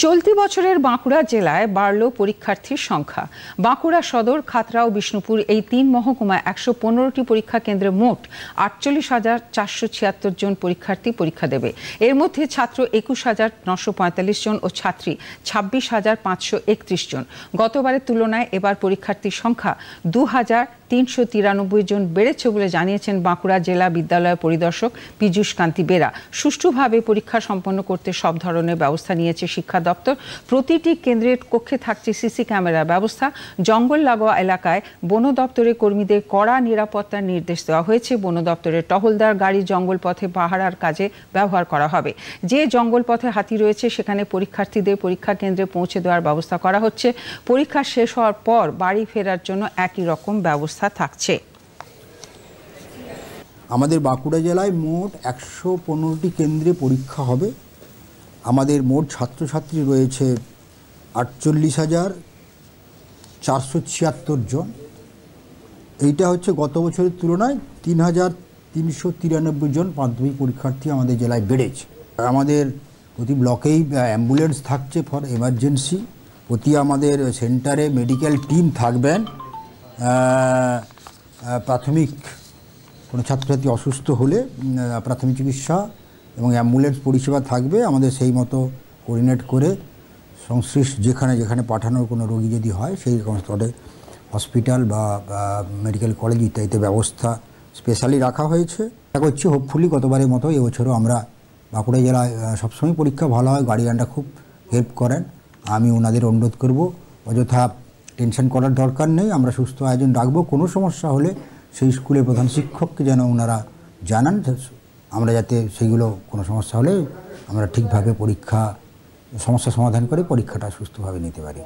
চলতি বছরের বাঁকুড়া জেলায় বাড়ল পরীক্ষার্থীর সংখ্যা। বাঁকুড়া সদর, খাতড়া ও বিষ্ণুপুর এই ৩ মহকুমায় ১১৫টি পরীক্ষা কেন্দ্রে মোট ৪৮,৪৭৬ জন পরীক্ষার্থী পরীক্ষা দেবে। এর মধ্যে ছাত্র ২১,৯৪৫ জন ও ছাত্রী ২৬,৫৩১ জন। গতবারের তুলনায় এবার পরীক্ষার্থীর সংখ্যা ২,৩৯৩ জন বেড়েছে বলে জানিয়েছেন বাঁকুড়া জেলা বিদ্যালয় পরিদর্শক পীযূষ কান্তি বেরা। সুষ্ঠুভাবে পরীক্ষা সম্পন্ন করতে সব ধরনের ব্যবস্থা নিয়েছে শিক্ষা দপ্তর। প্রতিটি কেন্দ্রের কক্ষে থাকছে সিসি ক্যামেরার ব্যবস্থা। জঙ্গল লাগোয়া এলাকায় বন দপ্তরের কর্মীদের কড়া নিরাপত্তার নির্দেশ দেওয়া হয়েছে। বন দপ্তরের টহলদার গাড়ি জঙ্গল পথে পাহারার কাজে ব্যবহার করা হবে। যে জঙ্গল পথে হাতি রয়েছে সেখানে পরীক্ষার্থীদের পরীক্ষা কেন্দ্রে পৌঁছে দেওয়ার ব্যবস্থা করা হচ্ছে। পরীক্ষা শেষ হওয়ার পর বাড়ি ফেরার জন্য একই রকম ব্যবস্থা থাকছে। আমাদের বাঁকুড়া জেলায় মোট ১১৫টি কেন্দ্রে পরীক্ষা হবে। আমাদের মোট ছাত্রছাত্রী রয়েছে ৪৮,৪৭৬ জন। এইটা হচ্ছে গত বছরের তুলনায় ৩,৩৯৩ জন মাধ্যমিক পরীক্ষার্থী আমাদের জেলায় বেড়েছে। আমাদের প্রতি ব্লকেই অ্যাম্বুলেন্স থাকছে ফর এমার্জেন্সি। প্রতি আমাদের সেন্টারে মেডিকেল টিম থাকবেন। প্রাথমিক কোনো ছাত্রছাত্রী অসুস্থ হলে প্রাথমিক চিকিৎসা এবং অ্যাম্বুলেন্স পরিষেবা থাকবে। আমাদের সেই মতো কোঅর্ডিনেট করে সংশ্লিষ্ট যেখানে যেখানে পাঠানোর কোনো রোগী যদি হয় সেই স্তরে হসপিটাল বা মেডিকেল কলেজ ইত্যাদিতে ব্যবস্থা স্পেশালি রাখা হয়েছে। আশা করছি হোপফুলি গতবারের মতো এবছরও আমরা বাঁকুড়া জেলায় সবসময় পরীক্ষা ভালো হয়, গার্ডিয়ানরা খুব হেল্প করেন। আমি ওনাদের অনুরোধ করব অযথা টেনশন করার দরকার নেই, আমরা সুস্থ আয়োজন রাখবো। কোনো সমস্যা হলে সেই স্কুলের প্রধান শিক্ষককে যেন ওনারা জানান, আমরা যাতে সেইগুলো কোনো সমস্যা হলে আমরা ঠিকভাবে সমস্যা সমাধান করে পরীক্ষাটা সুস্থভাবে নিতে পারি।